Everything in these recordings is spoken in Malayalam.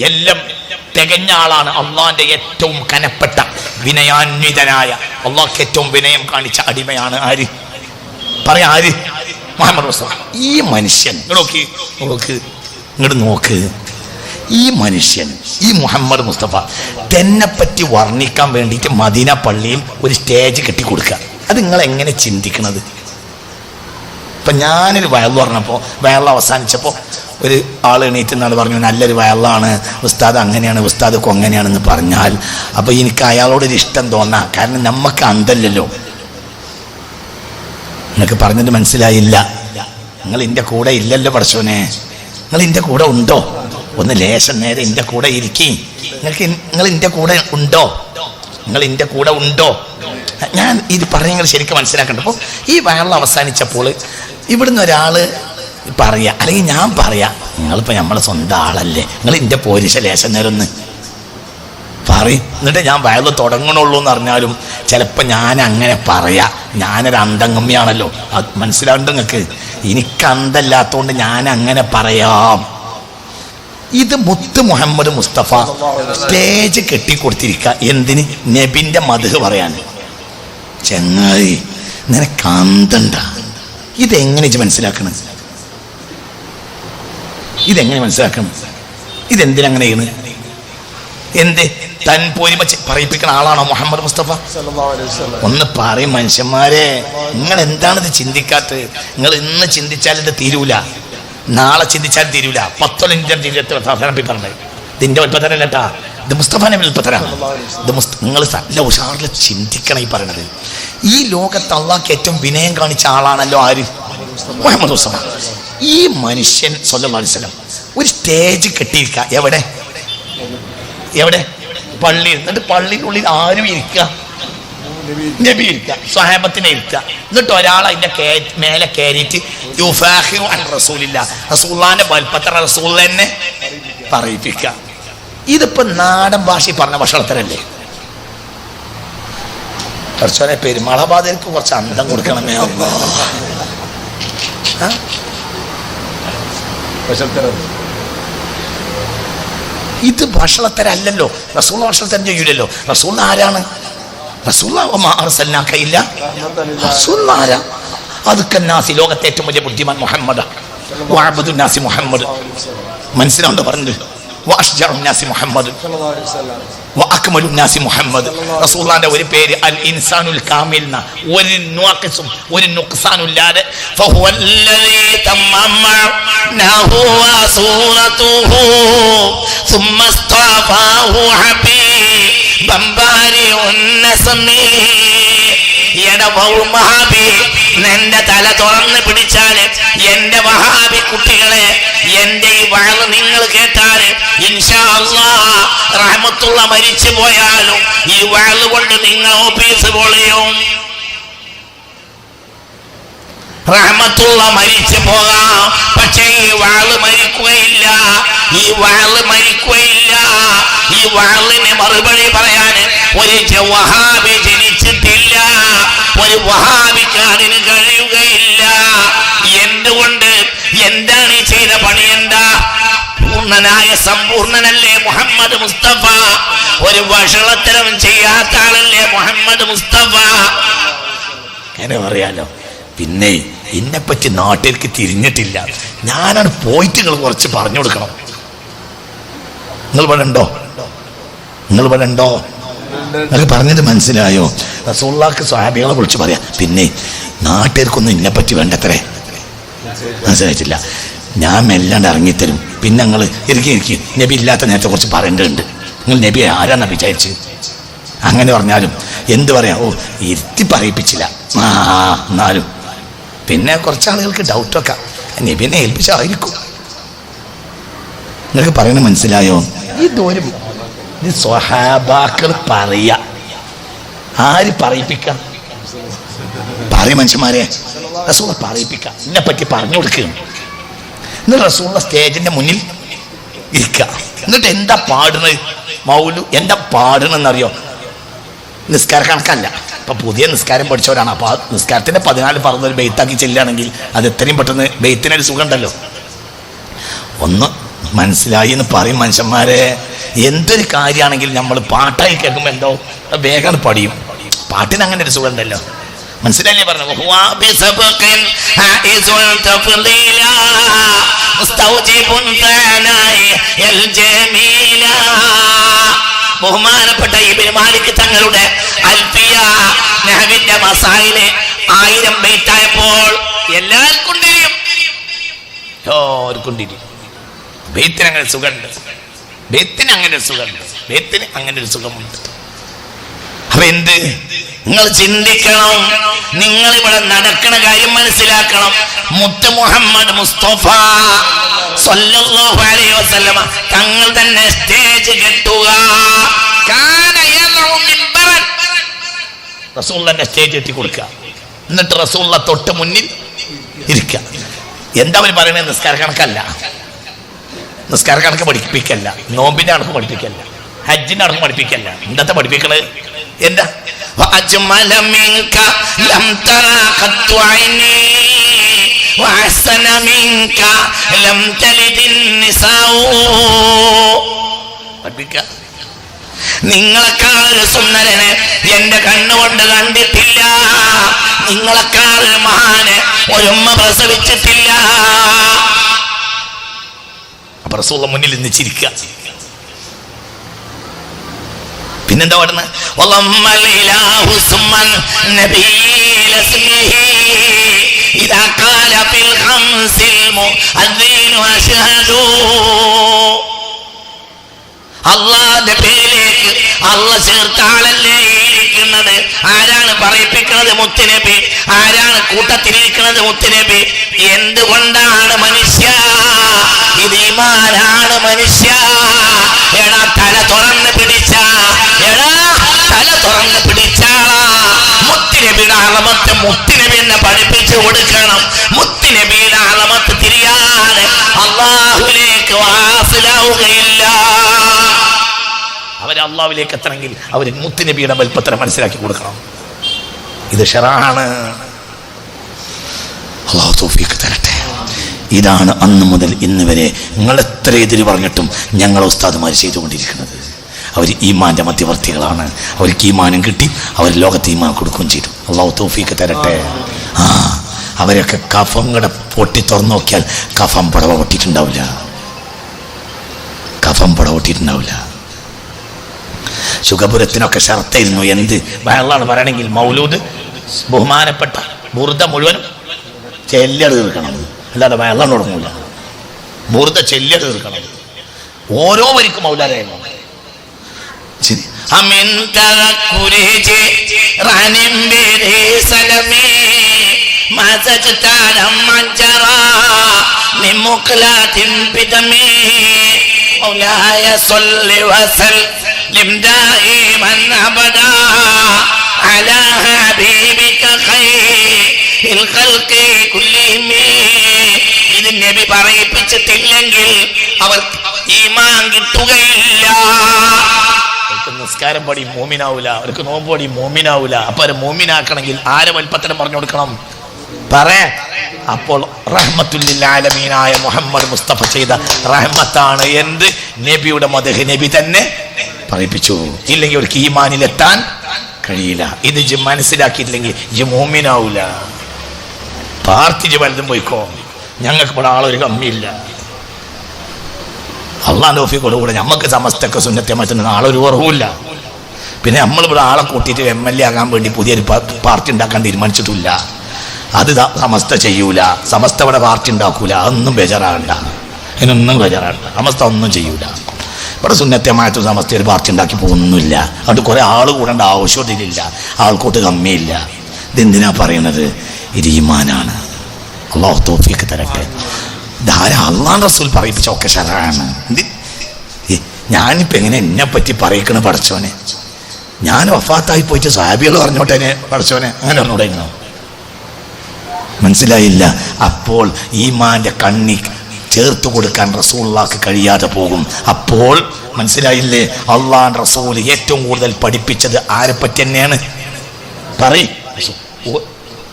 എല്ലാം തികഞ്ഞ ആളാണ്. അള്ളാന്റെ ഏറ്റവും കനപ്പെട്ട വിനയാന്വിതനായ, അള്ളാഹ്ക്ക് ഏറ്റവും വിനയം കാണിച്ച അടിമയാണ് ആര്? പറയാ ആര്? മുഹമ്മദ് മുസ്തഫ. ഈ മനുഷ്യൻ ഇങ്ങോട്ട് നോക്ക്, ഈ മനുഷ്യൻ, ഈ മുഹമ്മദ് മുസ്തഫ തെന്നെപ്പറ്റി വർണ്ണിക്കാൻ വേണ്ടിയിട്ട് മദീന പള്ളിയിൽ ഒരു സ്റ്റേജ് കെട്ടിക്കൊടുക്കുക. അത് നിങ്ങൾ എങ്ങനെ ചിന്തിക്കണത്? ഇപ്പം ഞാനൊരു വയൽ പറഞ്ഞപ്പോൾ, വയൽ അവസാനിച്ചപ്പോൾ ഒരു ആൾ എണീറ്റ് എന്നാണ് പറഞ്ഞു, നല്ലൊരു വയലാണ് ഉസ്താദ്, അങ്ങനെയാണ് ഉസ്താദ് കൊങ്ങനെയാണെന്ന് പറഞ്ഞാൽ അപ്പോൾ എനിക്ക് അയാളോടൊരു ഇഷ്ടം തോന്നാം. കാരണം നമുക്ക് അന്തല്ലല്ലോ. നിങ്ങൾക്ക് പറഞ്ഞത് മനസ്സിലായില്ല. നിങ്ങൾ എൻ്റെ കൂടെ ഇല്ലല്ലോ പടച്ചോനെ, നിങ്ങൾ എൻ്റെ കൂടെ ഉണ്ടോ? ഒന്ന് ലേശം നേരെ എൻ്റെ കൂടെ ഇരിക്കി. നിങ്ങൾ എൻ്റെ കൂടെ ഉണ്ടോ? നിങ്ങൾ എൻ്റെ കൂടെ ഉണ്ടോ? ഞാൻ ഇത് പറയുന്നത് ശരിക്കും മനസ്സിലാക്കണ്ട. അപ്പോൾ ഈ വയറിൽ അവസാനിച്ചപ്പോൾ ഇവിടുന്ന് ഒരാൾ പറയാ, അല്ലെങ്കിൽ ഞാൻ പറയാ, നിങ്ങളിപ്പോൾ നമ്മളെ സ്വന്തം ആളല്ലേ, നിങ്ങൾ എൻ്റെ പോരിശ ലേശം നേരം ഒന്ന് പറയും, എന്നിട്ട് ഞാൻ വയറ് തുടങ്ങണുള്ളൂ എന്ന് പറഞ്ഞാലും ചിലപ്പോൾ ഞാൻ അങ്ങനെ പറയാ. ഞാനൊരു അന്തംഗമ്യാണല്ലോ, അത് മനസ്സിലാവുന്നുണ്ട് നിങ്ങൾക്ക്? എനിക്ക് അന്തല്ലാത്തതുകൊണ്ട് ഞാൻ അങ്ങനെ പറയാം. ഇത് മുത്ത് മുഹമ്മദ് മുസ്തഫ സ്റ്റേജ് കെട്ടിക്കൊടുത്തിരിക്കുക. എന്തിന്? നബിന്റെ മദ്ഹ് പറയാൻ. ചങ്ങായി നിനക്ക് അന്തണ്ട. ഇതെങ്ങനെ മനസ്സിലാക്കണം? ഇതെങ്ങനെ മനസ്സിലാക്കണം? ഇതെന്തിനങ്ങനെയാണ്? എന്ത് തൻ പോരിമ പറയിപ്പിക്കുന്ന ആളാണോ മുഹമ്മദ് മുസ്തഫ? ഒന്ന് പറയും മനുഷ്യന്മാരെ, നിങ്ങൾ എന്താണിത് ചിന്തിക്കാത്തത്? നിങ്ങൾ ഇന്ന് ചിന്തിച്ചാൽ ഇത് തീരൂല, നാളെ ചിന്തിച്ചാൽ തീരൂല. 10 പറഞ്ഞത് ഇതിന്റെ ഉൽപ്പത്തരല്ലേട്ടാ, ഇത് മുസ്തഫ നബി ഉൽപ്പത്തരാണ്. ഇത് നിങ്ങൾ നല്ല ഉഷാറിൽ ചിന്തിക്കണം. ഈ പറയണത് ഈ ലോകത്ത് അള്ളാഹ്ക്ക് ഏറ്റവും വിനയം കാണിച്ച ആളാണല്ലോ ആര്? മുഹമ്മദ് മുസ്തഫ. ഈ മനുഷ്യൻ സ്വല്ലല്ലാഹു അലൈഹി വസല്ലം ഒരു സ്റ്റേജ് കെട്ടിയിരിക്കുക. എവിടെ? പള്ളിയിൽ. എന്നിട്ട് പള്ളിയിനുള്ളിൽ ആരും ഇരിക്കുക? നബി ഇരിക്കുക, സ്വഹാബത്തിനെ ഇരിക്കുക. എന്നിട്ട് ഒരാൾ അതിന്റെ മേലെ കയറിയിട്ട് യുഫാഖിറു അൻ റസൂലില്ലാഹ്, റസൂലുള്ളാഹിന്റെ വൽപ്പത്ര റസൂൽ തന്നെ പറയിപ്പിക്കുക. ഇതിപ്പോ നാടൻ ഭാഷയിൽ പറഞ്ഞ ഭക്ഷണത്തരല്ലേ? കുറച്ചോനെ പെരുമാളാബാദിലേക്ക് കുറച്ച് അന്തം കൊടുക്കണമേ. ഇത് ഭക്ഷണത്തരല്ലോ. റസൂൽ ഭക്ഷണത്തരം ചെയ്യൂലല്ലോ. റസൂൽ ആരാണ്? ലോകത്തെ ഏറ്റവും വലിയ ബുദ്ധിമാൻ മുഹമ്മദ്. മുഹമ്മദ് മനസ്സിലാവുണ്ടോ പറഞ്ഞത്? റസൂലുള്ളാഹിന്റെ ഒരു പേര് അൽ ഇൻസാനുൽ കാമിൽ, ഒരു നുഖ്സും ഒരു നുഖ്സാനും ഇല്ലാതെ എന്റെ തല തുറന്ന് പിടിച്ചാല്, എന്റെ വഹാബി കുട്ടികളെ, എന്റെ ഈ വഅള് നിങ്ങൾ കേട്ടാല് ഇൻഷാ അല്ലാഹ് റഹ്മത്തുള്ള മരിച്ചു പോയാലും ഈ വഅള് കൊണ്ട് നിങ്ങൾ ഓഫീസ് പൊളിയും. റഹ്മത്തുള്ള മരിച്ചു പോകാം, പക്ഷേ ഈ വഅള് മരിക്കുകയില്ല. ഈ വഅള് മരിക്കുകയില്ല. ഈ വഅളിന് മറുപടി പറയാൻ ഒരു വഹാബി ജനിച്ചിട്ടില്ല. ഒരു വഹാബിക്ക് അതിന് കഴിയുകയില്ല. എന്തുകൊണ്ട്? എന്താണ് ഈ ചെയ്ത പണി? എന്താ? പൂർണ്ണനായ സമ്പൂർണനല്ലേ മുഹമ്മദ് മുസ്തഫ? ഒരു വഷളത്തരം ചെയ്യാത്ത ആളല്ലേ മുഹമ്മദ് മുസ്തഫ? അങ്ങനെ പറയാലോ. പിന്നെ എന്നെപ്പറ്റി നാട്ടിലേക്ക് തിരിഞ്ഞിട്ടില്ല. ഞാനാണ് പോയിട്ട് നിങ്ങൾ കുറച്ച് പറഞ്ഞു കൊടുക്കണം. നിങ്ങൾ ഇവിടെ ഉണ്ടോ? നിങ്ങൾക്ക് പറഞ്ഞത് മനസ്സിലായോ? റസൂലുള്ളാഹിക്ക് സ്വഹാബികളെ വിളിച്ച് പറയാം. പിന്നെ നാട്ടുകാർക്കൊന്നും എന്നെപ്പറ്റി വേണ്ടത്രേ, മനസ്സിലായിട്ടില്ല. ഞാൻ മെല്ലാണ്ട് ഇറങ്ങിത്തരും. പിന്നെ നിങ്ങൾ ഇരിക്കും, നബി ഇല്ലാത്ത നേരത്തെ കുറച്ച് പറയേണ്ടതുണ്ട്. നിങ്ങൾ നബി ആരാന്നാ വിചാരിച്ച്? അങ്ങനെ പറഞ്ഞാലും എന്ത് പറയാം? ഓ ഇരുത്തി പറയിപ്പിച്ചില്ല. എന്നാലും പിന്നെ കുറച്ച് ആളുകൾക്ക് ഡൗട്ടൊക്കെ നബിനെ ഏൽപ്പിച്ചായിരിക്കും. നിങ്ങൾക്ക് പറയണത് മനസ്സിലായോ? ഇത് സ്വഹാബാക്കൾ പറയാ. ആര് പറയിപ്പിക്കാം? പറയും മനുഷ്യന്മാരെ, റസൂൽ പറയിപ്പിക്കാം. എന്നെ പറ്റി പറഞ്ഞു കൊടുക്കുക. എന്നിട്ട് റസൂലുള്ള സ്റ്റേജിന്റെ മുന്നിൽ ഇരിക്കുക. എന്നിട്ട് എന്താ പാടുന്നത്? മൗലു എന്താ പാടണമെന്നറിയോ? നിസ്കാര കണക്കല്ല. ഇപ്പൊ പുതിയ നിസ്കാരം പഠിച്ചവരാണ്. അപ്പൊ ആ നിസ്കാരത്തിന്റെ 14 പറഞ്ഞ ഒരു ബെയ്ത്താക്കി ചെല്ലുകയാണെങ്കിൽ അത് എത്രയും പെട്ടെന്ന് ബെയ്ത്തിനൊരു സുഖം ഉണ്ടല്ലോ. ഒന്ന് മനസ്സിലായി എന്ന് പറയും മനുഷ്യന്മാരെ. എന്തൊരു കാര്യമാണെങ്കിലും നമ്മൾ പാട്ടായി കേൾക്കുമ്പോൾ എന്തോ വേഗം പഠിയും. പാട്ടിന് അങ്ങനെ ഒരു സുഖം ഉണ്ടല്ലോ. മനസ്സിലായില്ലേ പറഞ്ഞു? ബഹുമാനപ്പെട്ട ഇബ്നു മാലിക് തങ്ങളുടെ അൽഫിയ നഹ്വിന്റെ മസായില് 1000 ബൈത്തായപ്പോൾ എല്ലാവർക്കും ബെയ്ത്തിന് അങ്ങനെ സുഖമുണ്ട്. ബെയ്ത്തിന് അങ്ങനെ ഒരു സുഖമുണ്ട്. അപ്പൊ എന്ത് നിങ്ങൾ ചിന്തിക്കണം, നിങ്ങൾ ഇവിടെ നടക്കണ കാര്യം മനസ്സിലാക്കണം. മുത്ത് മുഹമ്മദ് മുസ്തഫ സല്ലല്ലാഹു അലൈഹി വസല്ലമ തങ്ങൾ തന്നെ സ്റ്റേജ് കെട്ടുക. റസൂലുള്ളാഹിന്റെ സ്റ്റേജ് കെട്ടി കൊടുക്കുക. എന്നിട്ട് റസൂലുള്ളാഹി തൊട്ട് മുന്നിൽ ഇരിക്കുക. എന്താ അവർ പറയുന്നത്? നിസ്കാര കണക്കല്ല, നിസ്കാര കണക്ക് പഠിപ്പിക്കല്ല, നോമ്പിന്റെ കണക്ക് പഠിപ്പിക്കല്ല, ഹജ്ജിന്റെ കണക്ക് പഠിപ്പിക്കല്ല. എന്താ പഠിപ്പിക്കണത്? എന്താ പഠിപ്പിക്ക. നിങ്ങളെക്കാൾ സുന്ദരനെ എന്റെ കണ്ണുകൊണ്ട് കണ്ടിട്ടില്ല, നിങ്ങളെക്കാൾ മഹാന് ഒരുമ്മ പ്രസവിച്ചിട്ടില്ല. അപ്പൊ റസൂലുള്ളാഹി മുന്നിൽ നിന്ന് ചിരിക്കുക. പിന്നെന്താ പാടുന്നത്? അള്ളാന്റെ പേരിലേക്ക് അള്ള ചേർത്ത ആളല്ലേ ഇരിക്കുന്നത്? ആരാണ് പറയിപ്പിക്കുന്നത്? മുത്തുനബി. ആരാണ് കൂട്ടത്തിലിരിക്കുന്നത്? മുത്തുനബി. എന്തുകൊണ്ടാണ് മനുഷ്യ? ഇത് ഈമാനാണ് മനുഷ്യ. എടാ തല തുറന്ന് പിടിച്ച, മുത്തുനബിയുടെ അളമത്ത് മുത്തുനബി എന്നെ പഠിപ്പിച്ചു കൊടുക്കണം. മുത്തുനബിയുടെ അളമത്ത് തിരിയാതെ അള്ളാഹുവിലേക്ക് വാസിലാവുകയില്ല. അവര് അള്ളാഹുവിലേക്ക് എത്തണമെങ്കിൽ അവർ മുത്തുനബിയുടെ വലുപ്പത്തിനെ മനസ്സിലാക്കി കൊടുക്കണം. ഇത് ഷറാണ്. അള്ളാഹു തൗഫീഖ് തരട്ടെ. ഇതാണ് അന്ന് മുതൽ ഇന്ന് വരെ നിങ്ങൾ എത്ര എതിര് പറഞ്ഞിട്ടും ഞങ്ങൾ ഉസ്താദുമാർ ചെയ്തുകൊണ്ടിരിക്കുന്നത്. അവർ ഈമാന്റെ മധ്യവർത്തികളാണ്. അവർക്ക് ഈമാനം കിട്ടി, അവർ ലോകത്ത് ഈമാൻ കൊടുക്കുകയും ചെയ്തു. അള്ളാഹു തൗഫീഖ് തരട്ടെ. അവരൊക്കെ കഫങ്ങടെ പൊട്ടി തുറന്നു നോക്കിയാൽ കഫം പടവ പൊട്ടിയിട്ടുണ്ടാവില്ല, കഫം പടവ പൊട്ടിയിട്ടുണ്ടാവില്ല. ശുഗപുരത്തിനൊക്കെ ഷർത്തായിരുന്നു. എന്ത് വയറാണ് പറയണമെങ്കിൽ മൗലൂദ് ബഹുമാനപ്പെട്ട ബുർദ മുഴുവനും ചെല്ലട് തീർക്കണം, അല്ലാതെ വയറാണ് തുടങ്ങൂല. ബുർദ ചെല്ലട് തീർക്കണം. ഓരോ വരിക്കും മൗലാനായിരുന്നു. مولاي صل وسلم دائما ابدا على حبيبك خير الخلق كلهم. ഇത് നബി പറയിപ്പിച്ചിട്ടില്ലെങ്കിൽ അവർക്ക് ഈമാൻ കിട്ടുകയില്ല. അവർക്ക് നിസ്കാരം പടി മോമിനാവൂല, അവർക്ക് നോമ്പ് പടി മോമിനാവൂല. അപ്പൊ അവരെ മോമിനാക്കണമെങ്കിൽ ആരെ വൽപ്പത്തിനും പറഞ്ഞു കൊടുക്കണം? പറയാ. അപ്പോൾ റഹ്മത്തുല്ലിൽ ആലമീനായ മുഹമ്മദ് മുസ്തഫ ചെയ്ത റഹ്മത്താണ്. എന്ത്? നബിയുടെ മദ്ഹ് നബി തന്നെ പറയിപ്പിച്ചു. ഇല്ലെങ്കിൽ അവർക്ക് ഈമാനിലെത്താൻ കഴിയില്ല. ഇത് മനസ്സിലാക്കിയിട്ടില്ലെങ്കിൽ മോമിനാവൂല. പാർട്ടി വലുതും പോയിക്കോ, ഞങ്ങൾക്ക് ഇവിടെ ആളൊരു കമ്മിയില്ല. അള്ളാന്റെ ഓഫിക്കോടുകൂടെ നമുക്ക് സമസ്തക്ക് സുന്നത്തെ മറ്റുന്ന ആളൊരു കുറവുമില്ല. പിന്നെ നമ്മളിവിടെ ആളെ കൂട്ടിയിട്ട് MLA ആകാൻ വേണ്ടി പുതിയൊരു പാർട്ടി ഉണ്ടാക്കാൻ തീരുമാനിച്ചിട്ടില്ല. അത് സമസ്ത ചെയ്യൂല. സമസ്ത ഇവിടെ പാർട്ടി ഉണ്ടാക്കൂല. അതൊന്നും ബേജാറാകണ്ട, അതിനൊന്നും ബേജാറാകണ്ട. സമസ്ത ഒന്നും ചെയ്യൂല. ഇവിടെ സുന്നത്യമായിട്ട് സമസ്ത ഒരു പാർട്ടി ഉണ്ടാക്കി പോകുന്നില്ല. അതുകൊണ്ട് കുറെ ആൾ കൂടേണ്ട ആവശ്യത്തിലില്ല, ആൾക്കൂട്ട് കമ്മിയില്ല. ഇതെന്തിനാ പറയണത്? ഇത് ഈമാനാണ്. അല്ലാഹു തൗഫീഖ് തരട്ടെ. അള്ളാഹു റസൂൽ പറയിപ്പിച്ച ഒക്കെ ശരമാണ്. ഞാനിപ്പോ എങ്ങനെ എന്നെ പറ്റി പറയിക്കണ പഠിച്ചോനെ? ഞാൻ വഫാത്തായി പോയിട്ട് സഹാബികൾ പറഞ്ഞോട്ടെ പഠിച്ചോനെ, അങ്ങനെ പറഞ്ഞോടായിരുന്നോ? മനസ്സിലായില്ല. അപ്പോൾ ഈമാന്റെ കണ്ണി ചേർത്ത് കൊടുക്കാൻ റസൂലുള്ളാഹിക്ക് കഴിയാതെ പോകും. അപ്പോൾ മനസ്സിലായില്ലേ? അള്ളാഹു റസൂൽ ഏറ്റവും കൂടുതൽ പഠിപ്പിച്ചത് ആരെ പറ്റി തന്നെയാണ്?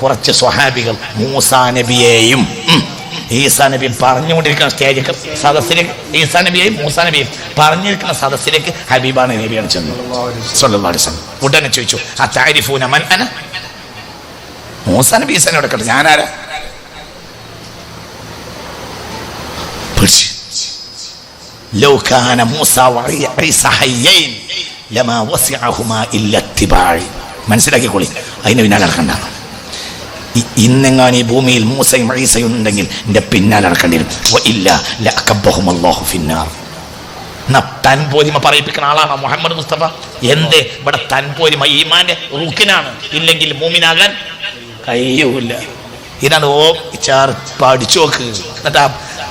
കുറച്ച് സ്വഹാബികൾ മൂസാ നബിയെയും ഈസാ നബി പറഞ്ഞുകൊണ്ടിരിക്കുന്ന സ്റ്റേജിലേക്ക് സദസ്സിലേക്ക് ഈസാ നബിയെയും മൂസാ നബിയും പറഞ്ഞിരിക്കുന്ന സദസ്സിലേക്ക് ഹബീബാണ് നബിയാണ് ചെന്നു സ്വല്ലല്ലാഹു അലൈഹി വസല്ലം. ഉടനെ ചോദിച്ചു അതാരിഫൂന മൻ അന? മൂസാ നബി ഈസാനെ എടുക്കട്ടെ, ഞാനാരാ? ലൗ കാന മൂസ വഈസ ഹയ്യൈൻ ലമാ വസിഅഹുമാ ഇല്ലാ ഇത്തിബാഇ. മനസ്സിലാക്കിക്കോളി, അതിന് പിന്നാലെ നടക്കണ്ട. ഇന്നെങ്ങാൻ ഈ ഭൂമിയിൽ മൂസയും ഈസയും ഉണ്ടെങ്കിൽ എൻ്റെ പിന്നാലെ നടക്കേണ്ടി വരും. ഇല്ല ലഅകബ്ബഹുമല്ലാഹു ഫിന്നാർ. തൻപോരിമ പറയിപ്പിക്കുന്ന ആളാണ് മുഹമ്മദ് മുസ്തഫ. എന്തേ ഇവിടെ തൻപോരിമ ഈമാന്റെ റുക്കിനാണ്, ഇല്ലെങ്കിൽ മൂമിനാകാൻ കഴിയൂല. ഇതാണ് പഠിച്ചു നോക്ക്. എന്നിട്ട് ആ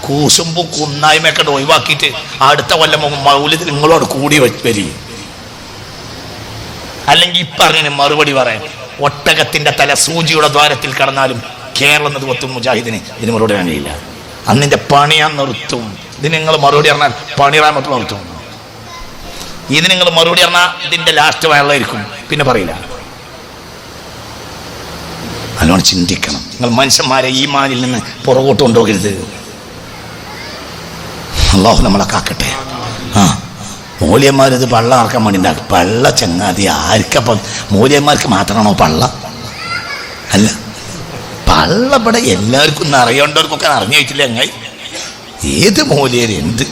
കൂശുമ്പും കുന്നായ്മയൊക്കെ ഒഴിവാക്കിയിട്ട് അടുത്ത കൊല്ലം മൗലിദ് നിങ്ങളോട് കൂടി വരി. അല്ലെങ്കിൽ ഇപ്പറഞ്ഞ മറുപടി പറയാൻ ഒട്ടകത്തിന്റെ തല സൂചിയുടെ ദ്വാരത്തിൽ കടന്നാലും കേരളം എന്നത് മുജാഹിദിന് ഇതിന് മറുപടി അറിയില്ല. അന്നിന്റെ പണി ഞാൻ നിർത്തും. ഇതിന് നിങ്ങൾ മറുപടി പറഞ്ഞാൽ പണിറാമത്ത് നിർത്തും. ഇത് നിങ്ങൾ മറുപടി പറഞ്ഞാൽ ഇതിന്റെ ലാസ്റ്റ് വെള്ളമായിരിക്കും, പിന്നെ പറയില്ല. നല്ലോണം ചിന്തിക്കണം. നിങ്ങൾ മനുഷ്യന്മാരെ ഈമാനിൽ നിന്ന് പുറകോട്ട് കൊണ്ടുപോകരുത്. അല്ലാഹു നമ്മളെ കാക്കട്ടെ. മൂല്യന്മാരിത് പള്ള ഇറക്കാൻ വേണ്ടി ഉണ്ടാക്കും. പള്ള ചങ്ങാതി ആർക്കപ്പം മൂല്യന്മാർക്ക് മാത്രമാണോ പള്ള? അല്ല, പള്ള ഇവിടെ എല്ലാവർക്കും അറിയേണ്ടവർക്കൊക്കെ അറിഞ്ഞു വെച്ചില്ല. അങ്ങായി ഏത് മൂല്യര് എന്ത്?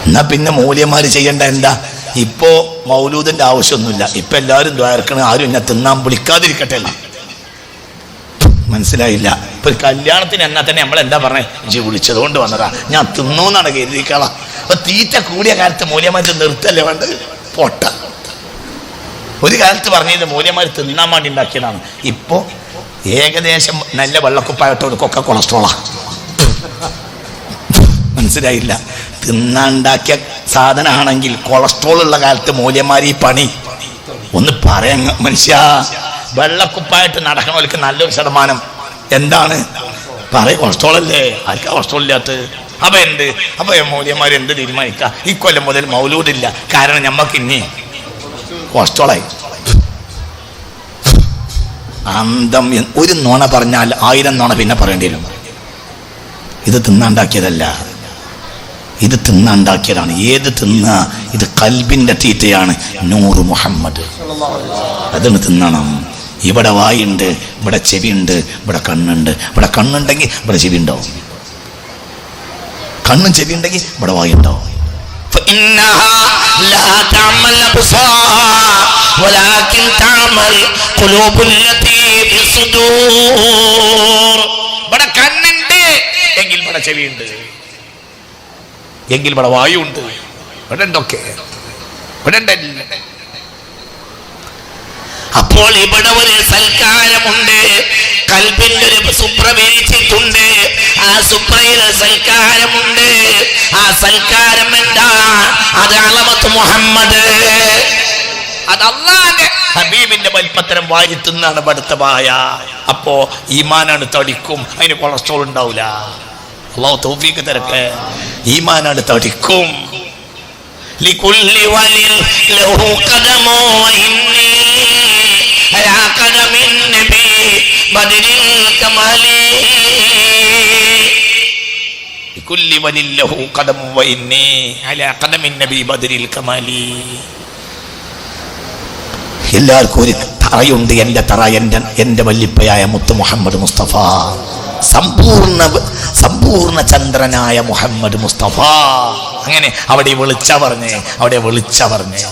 എന്നാ പിന്നെ മൂല്യന്മാർ ചെയ്യേണ്ട എന്താ? ഇപ്പോ മൗലൂദിന്റെ ആവശ്യമൊന്നുമില്ല. ഇപ്പൊ എല്ലാവരും ദ്വാരക്കണ, ആരും എന്നെ തിന്നാൻ വിളിക്കാതിരിക്കട്ടെ. മനസ്സിലായില്ല? ഇപ്പൊ ഒരു കല്യാണത്തിന് എന്നാ തന്നെ നമ്മൾ എന്താ പറഞ്ഞേ? ജി വിളിച്ചത് കൊണ്ട് വന്നതാ, ഞാൻ തിന്നൂന്നാണ് കരുതിക്കളാം. അപ്പൊ തീറ്റ കൂടിയ കാലത്ത് മൂല്യന്മാർ നിർത്തല്ലേ വേണ്ടത്? പൊട്ട. ഒരു കാലത്ത് പറഞ്ഞത് മൂല്യന്മാർ തിന്നാൻ വേണ്ടി ഉണ്ടാക്കിയതാണ്. ഇപ്പോ ഏകദേശം നല്ല വെള്ളക്കുപ്പായിട്ടവർക്കൊക്കെ കൊളസ്ട്രോളാ. മനസ്സിലായില്ല? തിന്നാണ്ടാക്കിയ സാധനമാണെങ്കിൽ കൊളസ്ട്രോൾ ഉള്ള കാലത്ത് മൂല്യന്മാർ ഈ പണി ഒന്ന് പറയാൻ മനുഷ്യ. വെള്ളക്കുപ്പായിട്ട് നടക്കണവർക്ക് നല്ലൊരു ശതമാനം എന്താണ് പറയ കൊളസ്ട്രോൾ അല്ലേ? ആർക്കാ കൊളസ്ട്രോൾ ഇല്ലാത്ത? അപ്പൊ എന്ത്? അപ്പൊ മൂല്യന്മാർ എന്ത് തീരുമാനിക്കുക? ഇക്കൊല്ലം മുതൽ മൗലൂദില്ല, കാരണം ഞമ്മക്ക് ഇനി കൊളസ്ട്രോളായി. അന്തം. ഒരു നുണ പറഞ്ഞാൽ 1000 നുണ പിന്നെ പറയേണ്ടി വരും. ഇത് തിന്നാണ്ടാക്കിയതല്ല, ഇത് തിന്നാണ്ടാക്കിയതാണ്. ഏത് തിന്ന? ഇത് കൽബിന്റെ തീറ്റയാണ്. നൂറ് മുഹമ്മദ്, അതാണ് തിന്നണം. ഇവിടെ വായുണ്ട്, ഇവിടെ ചെവിയുണ്ട്, ഇവിടെ കണ്ണുണ്ട്. ഇവിടെ കണ്ണുണ്ടെങ്കിൽ ഇവിടെ ചെവി ഉണ്ടാവും. കണ്ണും ചെവി ഉണ്ടെങ്കിൽ ഇവിടെ വായുണ്ടാവും. ഇവിടെ കണ്ണുണ്ട് എങ്കിൽ ഇവിടെ ചെവിയുണ്ട്, എങ്കിൽ ഇവിടെ വായുണ്ട്. ഇവിടെ ഉണ്ടൊക്കെ, ഇവിടെ ഉണ്ടല്ല. അപ്പോൾ ഇവിടെ ഒരു സൽക്കാരമുണ്ട്, കൽബിന്റെ ഒരു സുപ്ര വിരിച്ചിട്ടുണ്ട്. ആ സുപ്രയിൽ സൽക്കാരമുണ്ട്. ആ സൽക്കാരം എന്താ? അത് അളമത്ത് മുഹമ്മദ്, അത് അല്ലാഹുവിന്റെ ഹബീബിന്റെ വലിപ്പത്തരം വാരി തിന്നാണ് പഠിത്തമായ. അപ്പോ ഈമാനാണ് തടിക്കും, അതിന് കൊളസ്ട്രോൾ ഉണ്ടാവില്ല. അല്ലാഹു തൗഫീഖ് തരട്ടെ. ഈമാനാണ് തടിക്കും. ലികുല്ലി വലിൽ ലഹു ഖദമു വഇന്നി അലാ ഖദമിൻ നബി ബദരിൽ കമാലി. ലികുല്ലി വലിൽ ലഹു ഖദമു വഇന്നി അലാ ഖദമിൻ നബി ബദരിൽ കമാലി. എല്ലാവർക്കും ഒരു തറയുണ്ട്. എൻ്റെ തറ എൻ്റെ വല്ലിപ്പയായ മുത്ത് മുഹമ്മദ് മുസ്തഫ, സമ്പൂർണ്ണ ചന്ദ്രനായ മുഹമ്മദ് മുസ്തഫ. അങ്ങനെ അവിടെ വിളിച്ച പറഞ്ഞേ, അവിടെ വിളിച്ച പറഞ്ഞേ.